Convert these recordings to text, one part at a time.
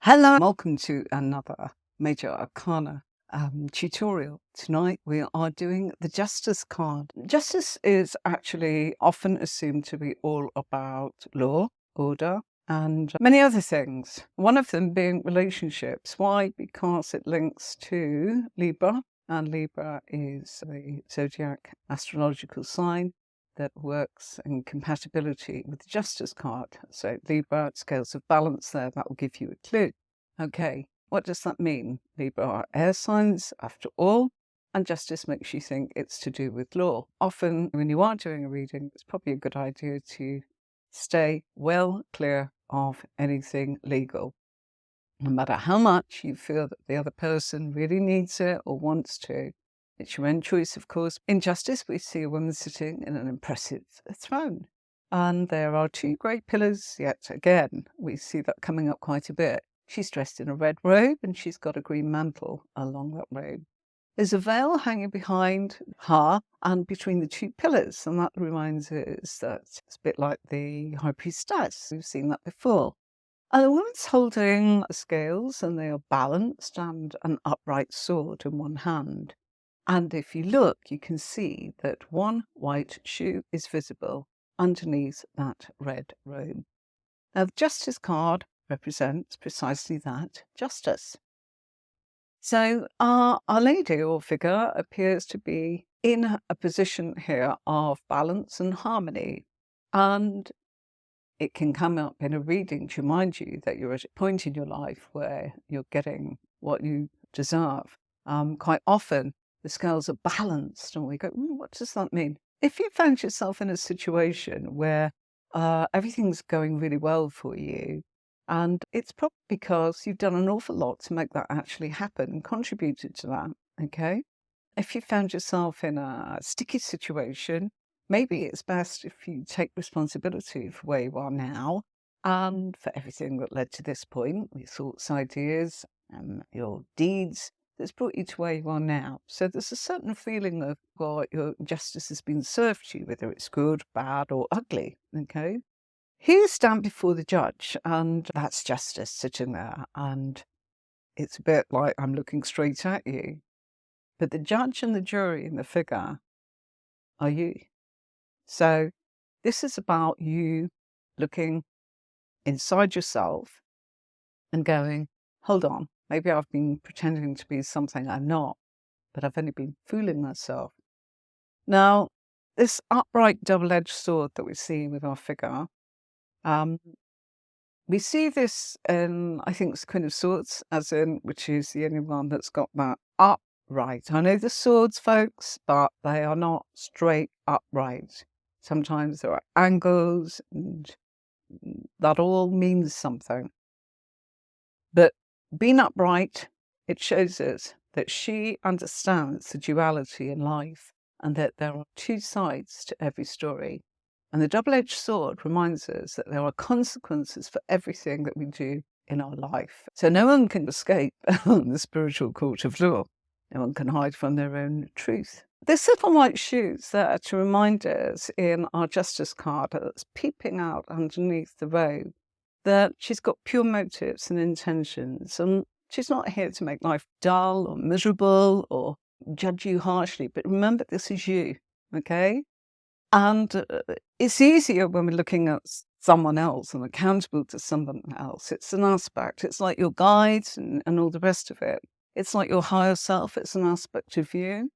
Hello, welcome to another Major Arcana tutorial. Tonight we are doing the Justice card. Justice is actually often assumed to be all about law, order, and many other things. One of them being relationships. Why? Because it links to Libra, and Libra is a zodiac astrological sign that works in compatibility with the Justice card. So Libra, scales of balance there, that will give you a clue. Okay, what does that mean? Libra are air signs, after all, and Justice makes you think it's to do with law. Often, when you are doing a reading, it's probably a good idea to stay well clear of anything legal. No matter how much you feel that the other person really needs it or wants to, it's your own choice, of course. In Justice, we see a woman sitting in an impressive throne. And there are two great pillars yet again. We see that coming up quite a bit. She's dressed in a red robe and she's got a green mantle along that robe. There's a veil hanging behind her and between the two pillars, and that reminds us that it's a bit like the High Priestess. We've seen that before. And the woman's holding scales and they are balanced and an upright sword in one hand. And if you look, you can see that one white shoe is visible underneath that red robe. Now, the Justice card represents precisely that, justice. So our lady or figure appears to be in a position here of balance and harmony. And it can come up in a reading to remind you that you're at a point in your life where you're getting what you deserve. Quite often, the scales are balanced, and we go, what does that mean? If you found yourself in a situation where everything's going really well for you, and it's probably because you've done an awful lot to make that actually happen, contributed to that, okay? If you found yourself in a sticky situation, maybe it's best if you take responsibility for where you are now and for everything that led to this point, your thoughts, ideas, and your deeds that's brought you to where you are now. So there's a certain feeling of what your justice has been served to you, whether it's good, bad, or ugly, okay? Here you stand before the judge, and that's justice sitting there, and it's a bit like I'm looking straight at you. But the judge and the jury and the figure are you. So this is about you looking inside yourself and going, hold on, maybe I've been pretending to be something I'm not, but I've only been fooling myself. Now, this upright double-edged sword that we see with our figure, we see this in, I think, it's Queen of Swords, as in, which is the only one that's got that upright. I know the swords, folks, but they are not straight upright. Sometimes there are angles, and that all means something. But being upright, it shows us that she understands the duality in life and that there are two sides to every story. And the double-edged sword reminds us that there are consequences for everything that we do in our life. So no one can escape the spiritual court of law. No one can hide from their own truth. This little white shoe's there to remind us in our justice card that's peeping out underneath the robe that she's got pure motives and intentions, and she's not here to make life dull or miserable or judge you harshly. But remember, this is you, okay? And it's easier when we're looking at someone else and accountable to someone else. It's an aspect. It's like your guides and all the rest of it. It's like your higher self. It's an aspect of you.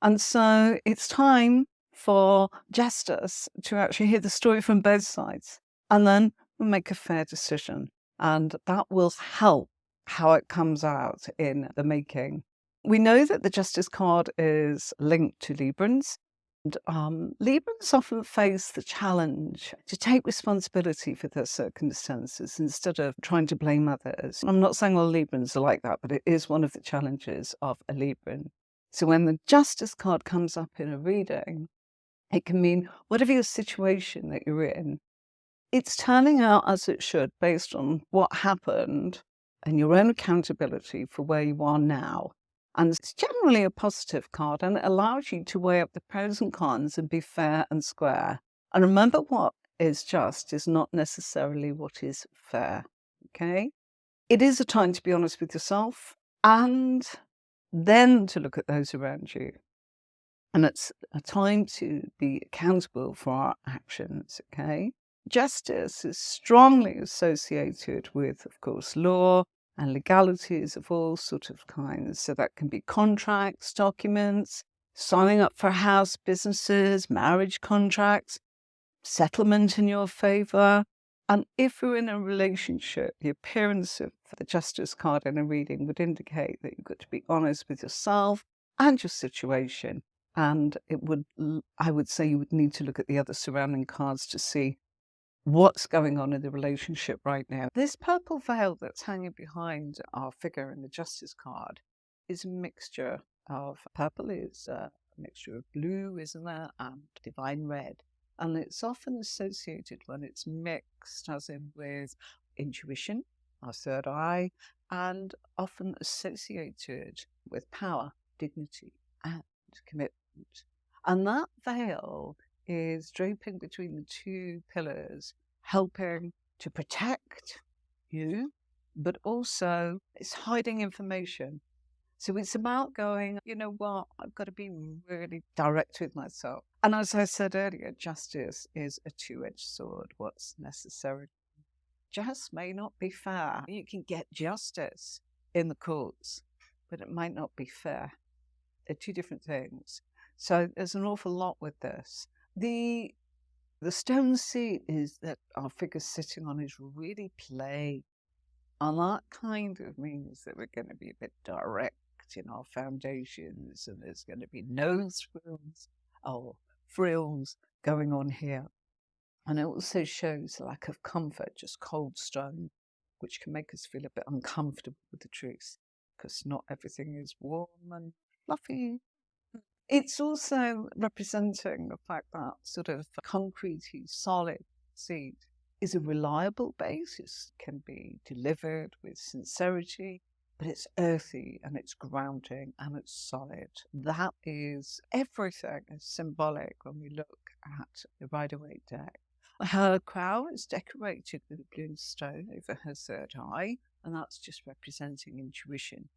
And so it's time for justice to actually hear the story from both sides and then make a fair decision. And that will help how it comes out in the making. We know that the Justice card is linked to Librans. And Librans often face the challenge to take responsibility for their circumstances instead of trying to blame others. I'm not saying all Librans are like that, but it is one of the challenges of a Libran. So when the Justice card comes up in a reading, it can mean whatever your situation that you're in, it's turning out as it should based on what happened and your own accountability for where you are now. And it's generally a positive card, and it allows you to weigh up the pros and cons and be fair and square. And remember, what is just is not necessarily what is fair, okay? It is a time to be honest with yourself and then to look at those around you. And it's a time to be accountable for our actions, okay? Justice is strongly associated with, of course, law and legalities of all sorts of kinds. So that can be contracts, documents, signing up for house businesses, marriage contracts, settlement in your favor. And if you're in a relationship, the appearance of the Justice card in a reading would indicate that you've got to be honest with yourself and your situation. And I would say you would need to look at the other surrounding cards to see what's going on in the relationship right now. This purple veil that's hanging behind our figure in the Justice card is a mixture of purple is a mixture of blue, isn't there, and divine red. And it's often associated when it's mixed, as in with intuition, our third eye, and often associated with power, dignity, and commitment. And that veil is draping between the two pillars, helping to protect you, but also it's hiding information. So it's about going, you know what, I've got to be really direct with myself. And as I said earlier, justice is a two-edged sword. What's necessary just may not be fair. You can get justice in the courts, but it might not be fair. They're two different things. So there's an awful lot with this. The stone seat is that our figure's sitting on is really plain. And that kind of means that we're going to be a bit direct in our foundations, and there's going to be no frills going on here. And it also shows a lack of comfort, just cold stone, which can make us feel a bit uncomfortable with the truth, because not everything is warm and fluffy. It's also representing the fact that sort of concretey, solid seed is a reliable basis, can be delivered with sincerity, but it's earthy and it's grounding and it's solid. That is everything is symbolic when we look at the Rider-Waite deck. Her crown is decorated with a blue stone over her third eye, and that's just representing intuition.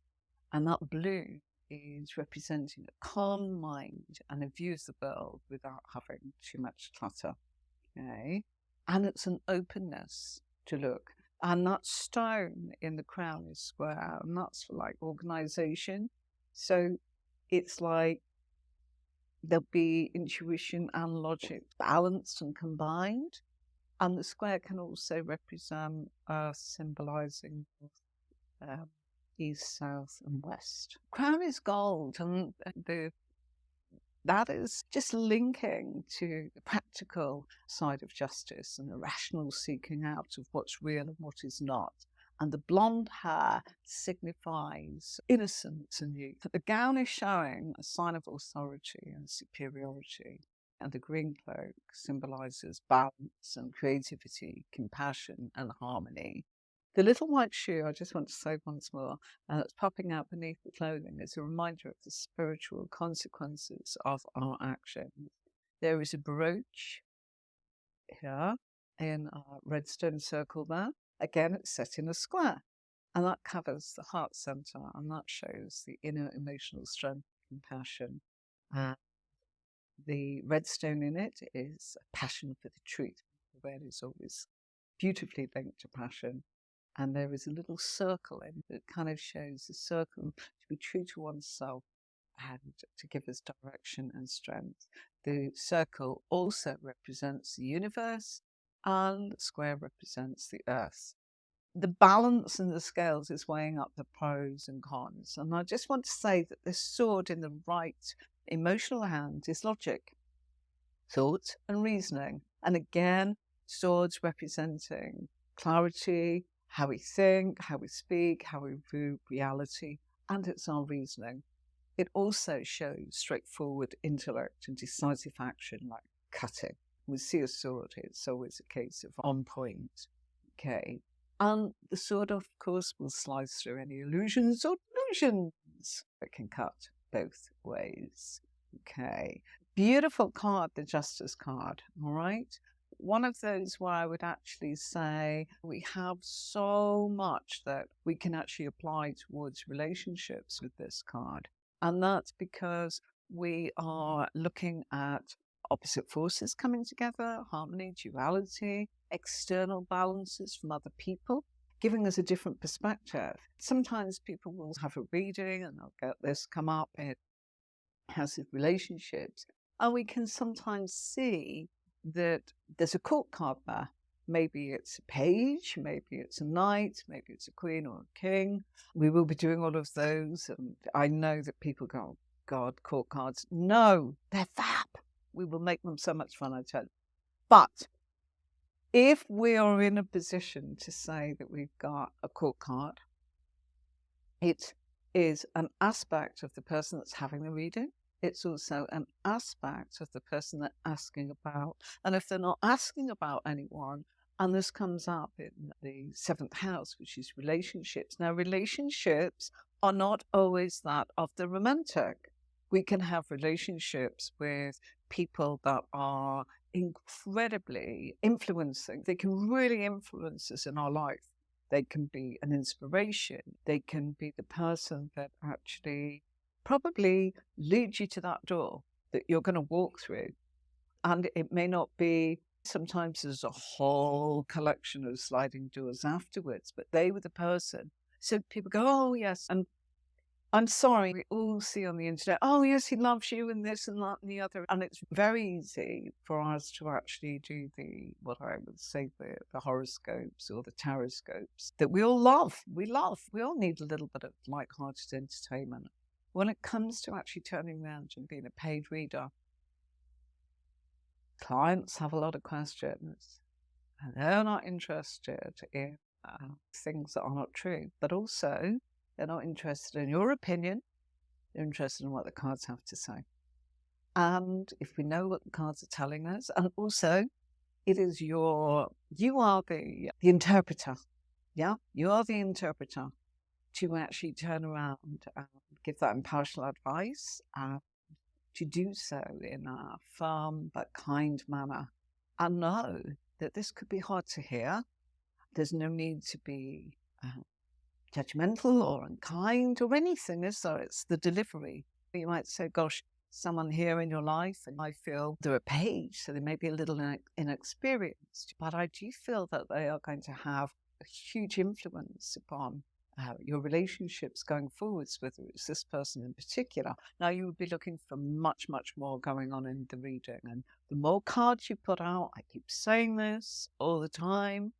And that blue is representing a calm mind and a view of the world without having too much clutter. Okay? And it's an openness to look. And that stone in the crown is square, and that's for like organization. So it's like there'll be intuition and logic balanced and combined. And the square can also represent Earth, symbolizing east, south, and west. Crown is gold, and that is just linking to the practical side of justice and the rational seeking out of what's real and what is not. And the blonde hair signifies innocence and youth. The gown is showing a sign of authority and superiority. And the green cloak symbolizes balance and creativity, compassion and harmony. The little white shoe, I just want to say once more, that's popping out beneath the clothing is a reminder of the spiritual consequences of our actions. There is a brooch here in a redstone circle there. Again, it's set in a square, and that covers the heart center, and that shows the inner emotional strength, compassion. The redstone in it is a passion for the truth. The red is always beautifully linked to passion. And there is a little circle in it that kind of shows the circle to be true to oneself and to give us direction and strength. The circle also represents the universe, and the square represents the earth. The balance in the scales is weighing up the pros and cons. And I just want to say that this sword in the right emotional hand is logic, thought, and reasoning. And again, swords representing clarity, how we think, how we speak, how we view reality, and it's our reasoning. It also shows straightforward intellect and decisive action, like cutting. We see a sword, it's always a case of on point. Okay. And the sword, of course, will slice through any illusions or delusions. It can cut both ways. Okay. Beautiful card, the Justice card. All right. one of those where I would actually say we have so much that we can actually apply towards relationships with this card. And that's because we are looking at opposite forces coming together, harmony, duality, external balances from other people, giving us a different perspective. Sometimes people will have a reading and they'll get this come up in House of Relationships, and we can sometimes see that there's a court card there. Maybe it's a page, maybe it's a knight, maybe it's a queen or a king. We will be doing all of those. And I know that people go, oh, God, court cards. No, they're fab. We will make them so much fun, I tell you. But if we are in a position to say that we've got a court card, it is an aspect of the person that's having the reading. It's also an aspect of the person they're asking about. And if they're not asking about anyone, and this comes up in the 7th house, which is relationships. Now, relationships are not always that of the romantic. We can have relationships with people that are incredibly influencing. They can really influence us in our life. They can be an inspiration. They can be the person that actually probably leads you to that door that you're going to walk through. And it may not be, sometimes there's a whole collection of sliding doors afterwards, but they were the person. So people go, oh, yes. And I'm sorry, we all see on the internet, oh, yes, he loves you and this and that and the other. And it's very easy for us to actually do what I would say, the horoscopes or the taroscopes that we all love. We all need a little bit of light-hearted entertainment. When it comes to actually turning around and being a paid reader, clients have a lot of questions and they're not interested in things that are not true, but also they're not interested in your opinion. They're interested in what the cards have to say. And if we know what the cards are telling us, and also it is you are the interpreter. Yeah, you are the interpreter to actually turn around and give that impartial advice and to do so in a firm but kind manner. And know that this could be hard to hear. There's no need to be judgmental or unkind or anything, is there? It's the delivery. You might say, gosh, someone here in your life, and I feel they're a page, so they may be a little inexperienced, but I do feel that they are going to have a huge influence upon your relationships going forwards, whether it's this person in particular. Now, you would be looking for much, much more going on in the reading. And the more cards you put out, I keep saying this all the time,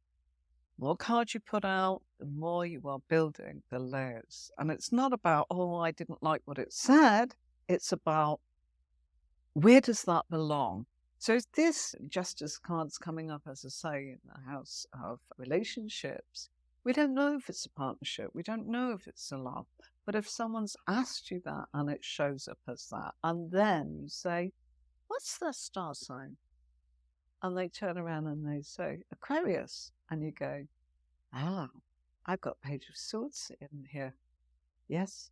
more cards you put out, the more you are building the layers. And it's not about, oh, I didn't like what it said. It's about, where does that belong? So this Justice card's coming up, as I say, in the house of relationships. We don't know if it's a partnership. We don't know if it's a love. But if someone's asked you that and it shows up as that, and then you say, what's their star sign? And they turn around and they say, Aquarius. And you go, ah, I've got Page of Swords in here. Yes,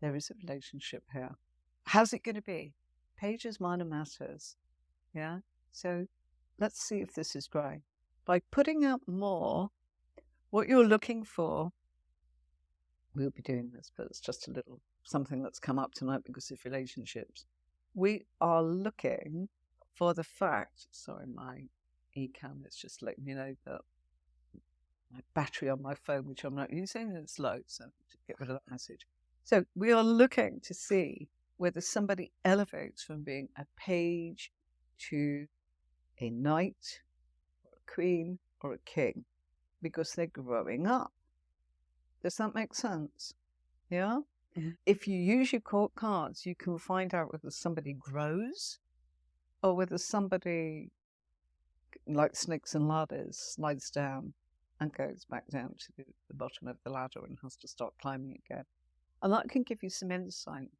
there is a relationship here. How's it going to be? Pages, minor matters. Yeah. So let's see if this is growing. By putting out more, what you're looking for, we'll be doing this, but it's just a little something that's come up tonight because of relationships. We are looking for the fact, sorry, my eCam is just letting me know that my battery on my phone, which I'm not using, is low, so to get rid of that message. So we are looking to see whether somebody elevates from being a page to a knight, or a queen, or a king, because they're growing up. Does that make sense? Yeah? Mm-hmm. If you use your court cards, you can find out whether somebody grows or whether somebody, like snakes and ladders, slides down and goes back down to the bottom of the ladder and has to start climbing again. And that can give you some insight.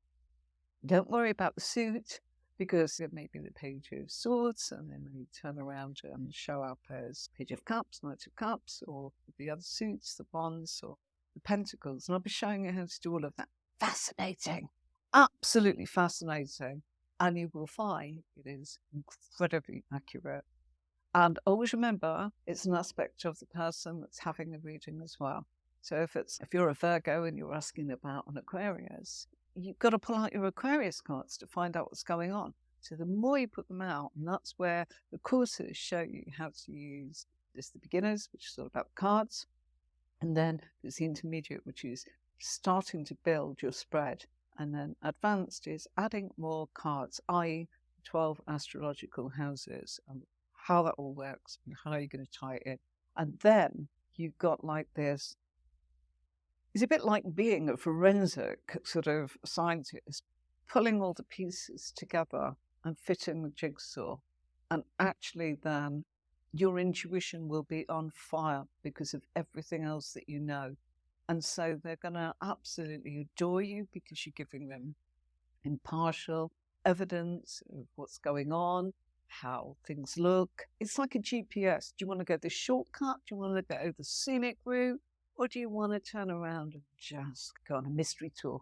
Don't worry about the suit, because it may be the Page of Swords, and then they turn around and show up as Page of Cups, Knight of Cups, or the other suits, the Wands, or the Pentacles. And I'll be showing you how to do all of that. Fascinating. Absolutely fascinating. And you will find it is incredibly accurate. And always remember, it's an aspect of the person that's having the reading as well. So if you're a Virgo and you're asking about an Aquarius, you've got to pull out your Aquarius cards to find out what's going on. So the more you put them out, and that's where the courses show you how to use this, the beginners, which is all about cards, and then there's the intermediate, which is starting to build your spread, and then advanced is adding more cards, i.e. 12 astrological houses, and how that all works and how you're going to tie it in. And then you've got like this. It's a bit like being a forensic sort of scientist, pulling all the pieces together and fitting the jigsaw. And actually then your intuition will be on fire because of everything else that you know. And so they're going to absolutely adore you because you're giving them impartial evidence of what's going on, how things look. It's like a GPS. Do you want to go the shortcut? Do you want to go the scenic route? Or do you want to turn around and just go on a mystery tour?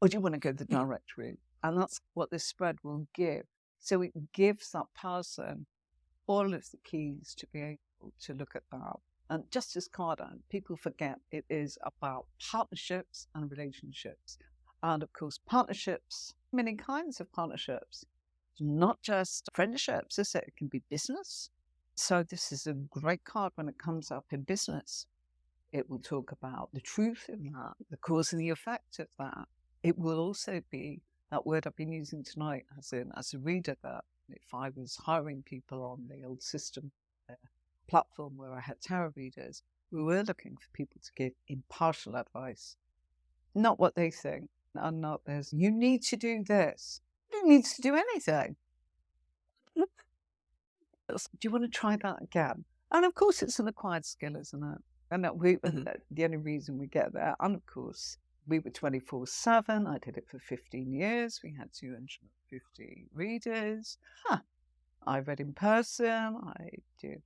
Or do you want to go the direct route? And that's what this spread will give. So it gives that person all of the keys to be able to look at that. And just as Cardano, people forget it is about partnerships and relationships. And of course, partnerships, many kinds of partnerships, not just friendships, is it? It can be business. So this is a great card when it comes up in business. It will talk about the truth in that, the cause and the effect of that. It will also be that word I've been using tonight, as a reader, that if I was hiring people on the old system platform where I had tarot readers, we were looking for people to give impartial advice, not what they think, and not this, you need to do this. You don't need to do anything. Do you want to try that again? And of course, it's an acquired skill, isn't it? And that the only reason we get there, and of course, we were 24/7. I did it for 15 years. We had 250 readers. I read in person. I did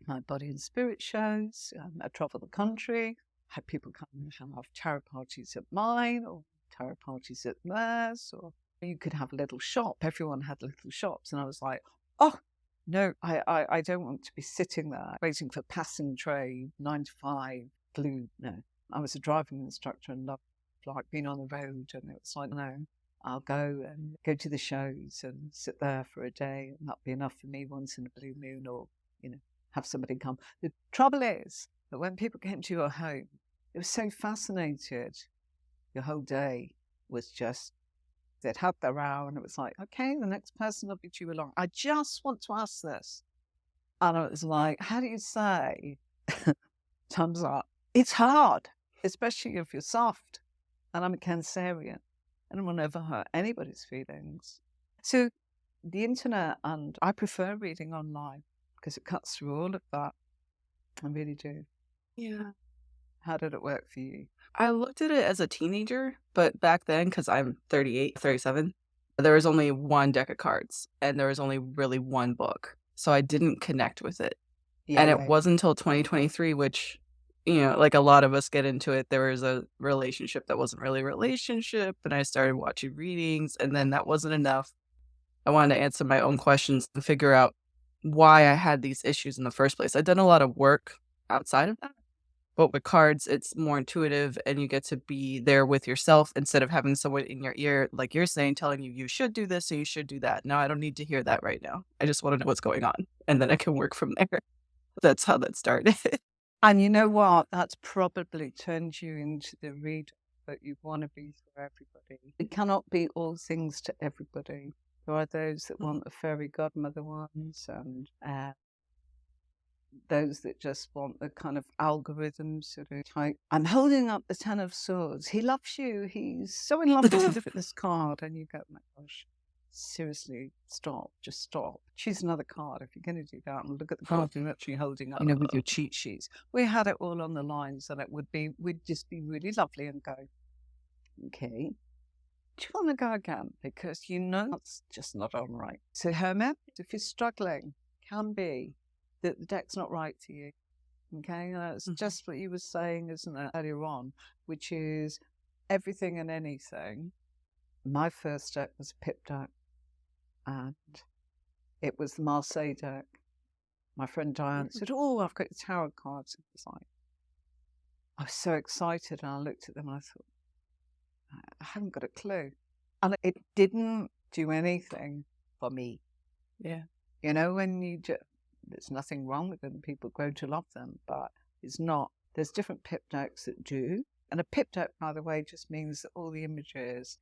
my body and spirit shows. I traveled the country. Had people come and have tarot parties at mine or tarot parties at theirs. Or you could have a little shop. Everyone had little shops. And I was like, oh, no, I don't want to be sitting there waiting for passing train, 9 to 5, blue. No, I was a driving instructor and loved like being on the road. And it was like, no, I'll go to the shows and sit there for a day. And that'll be enough for me once in a blue moon, or, have somebody come. The trouble is that when people came to your home, it was so fascinated. Your whole day was just, they'd had their hour and it was like, okay, the next person will be due along. I just want to ask this. And it was like, how do you say, thumbs up? It's hard, especially if you're soft. And I'm a Cancerian. I don't want to ever hurt anybody's feelings. So the internet, and I prefer reading online because it cuts through all of that. I really do. Yeah. How did it work for you? I looked at it as a teenager, but back then, because I'm 38, 37, there was only one deck of cards and there was only really one book. So I didn't connect with it. Yeah, And it right. wasn't until 2023, which, like a lot of us get into it, there was a relationship that wasn't really a relationship. And I started watching readings, and then that wasn't enough. I wanted to answer my own questions and figure out why I had these issues in the first place. I'd done a lot of work outside of that. But with cards, it's more intuitive and you get to be there with yourself instead of having someone in your ear, like you're saying, telling you, you should do this or you should do that. No, I don't need to hear that right now. I just want to know what's going on. And then I can work from there. That's how that started. And you know what? That's probably turned you into the reader that you want to be for everybody. It cannot be all things to everybody. There are those that want the fairy godmother ones, and those that just want the kind of algorithm sort of type. I'm holding up the 10 of Swords. He loves you. He's so in love with you. Look at this card. And you go, my gosh, seriously, stop. Just stop. Choose another card if you're going to do that. And look at the card you're actually holding up, with your cheat sheets. We had it all on the lines, and we'd just be really lovely and go, okay, do you want to go again? Because that's just not on right. So Hermit, if you're struggling, can be that the deck's not right for you. Okay, that's just what you were saying, isn't it, earlier on, which is everything and anything. My first deck was a Pip deck, and it was the Marseille deck. My friend Diane said, "Oh, I've got the tarot cards." It was like, I was so excited, and I looked at them and I thought, I haven't got a clue. And it didn't do anything for me. Yeah. You know, when you just, there's nothing wrong with them, people grow to love them, but it's not. There's different pip decks that do. And a pip deck, by the way, just means that all the images,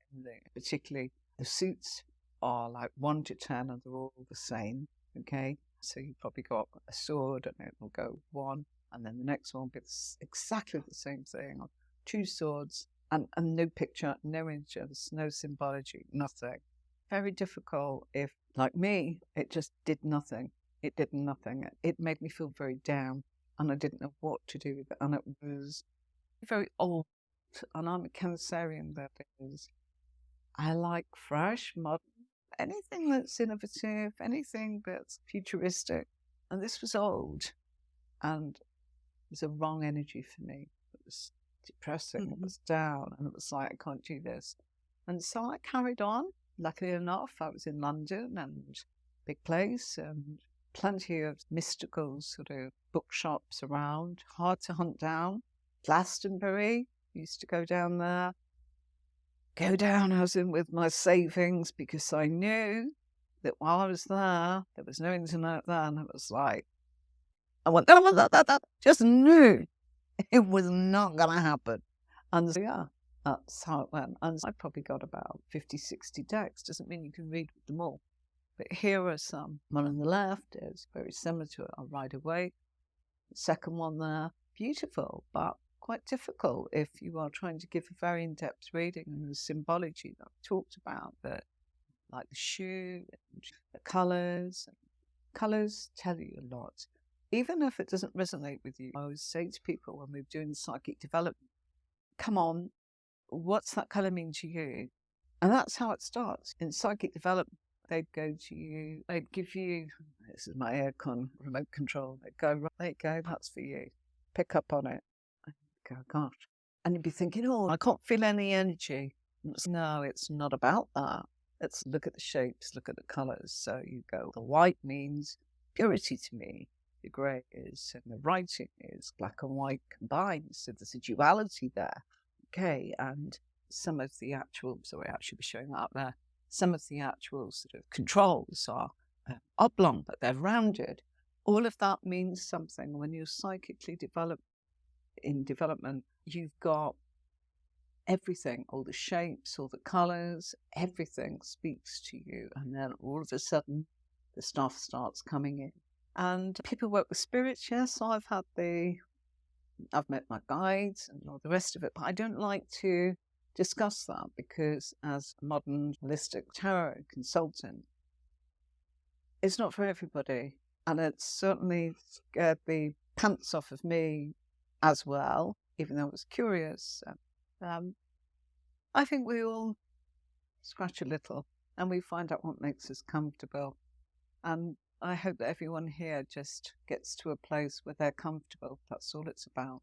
particularly the suits, are like 1 to 10 and they're all the same. Okay. So you've probably got a sword and it will go 1, and then the next one will be exactly the same thing. 2 swords and no picture, no images, no symbology, nothing. Very difficult if, like me, it just did nothing. It did nothing. It made me feel very down and I didn't know what to do with it. And it was very old. And I'm a Cancerian, that is. I like fresh, modern, anything that's innovative, anything that's futuristic. And this was old. And it was a wrong energy for me. It was depressing. It was down. And it was like, I can't do this. And so I carried on. Luckily enough, I was in London and big place and plenty of mystical sort of bookshops around, hard to hunt down. Glastonbury, used to go down there. Go down as in with my savings because I knew that while I was there was no internet then. It was like, I went, just knew it was not going to happen. And so, yeah, that's how it went. And I probably got about 50, 60 decks. Doesn't mean you can read them all. But here are some. One on the left is very similar to a Rider-Waite. The second one there, beautiful, but quite difficult if you are trying to give a very in-depth reading and the symbology that I've talked about, that like the shoe and the colours. Colours tell you a lot. Even if it doesn't resonate with you, I always say to people when we're doing psychic development, come on, what's that colour mean to you? And that's how it starts. In psychic development, they'd go to you, they'd give you, this is my aircon remote control, they'd go, right, there you go, that's for you. Pick up on it. And you'd go, gosh. And you'd be thinking, oh, I can't feel any energy. No, it's not about that. Let's look at the shapes, look at the colours. So you go, the white means purity to me. The grey is, and the writing is black and white combined. So there's a duality there. Okay, and some of the actual, sorry, I should be showing that up there. Some of the actual sort of controls are oblong, but they're rounded. All of that means something. When you're psychically in development, you've got everything, all the shapes, all the colours, everything speaks to you. And then all of a sudden, the stuff starts coming in. And people work with spirits, yes. I've met my guides and all the rest of it, but I don't like to discuss that because as a modern holistic tarot consultant, it's not for everybody. And it's certainly scared the pants off of me as well, even though I was curious. I think we all scratch a little and we find out what makes us comfortable. And I hope that everyone here just gets to a place where they're comfortable. That's all it's about.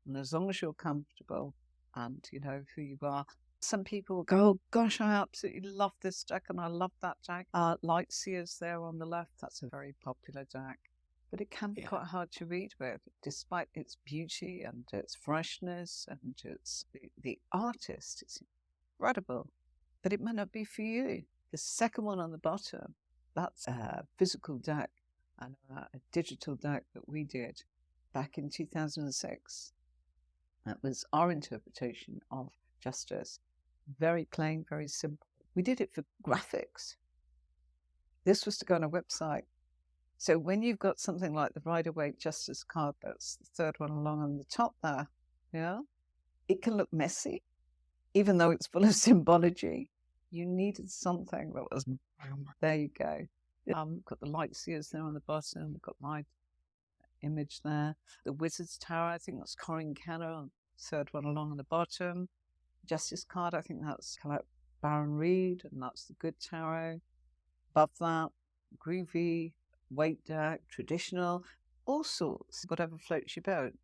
And as long as you're comfortable and you know who you are. Some people go, oh gosh, I absolutely love this deck and I love that deck. Lightseer's there on the left. That's a very popular deck. But it can be quite hard to read with, despite its beauty and its freshness and its the artist. It's incredible. But it might not be for you. The second one on the bottom, that's a physical deck and a digital deck that we did back in 2006. That was our interpretation of justice. Very plain, very simple. We did it for graphics. This was to go on a website. So when you've got something like the Rider-Waite Justice card, that's the third one along on the top there, yeah, it can look messy, even though it's full of symbology. You needed something that was, there you go. Got the Lightseers there on the bottom. We've got my image there. The Wizard's Tower, I think that's Corin Kenner, third one along on the bottom. Justice card, I think that's Baron Reed, and that's the Good Tarot. Above that, groovy, Waite deck, traditional, all sorts, whatever floats your boat.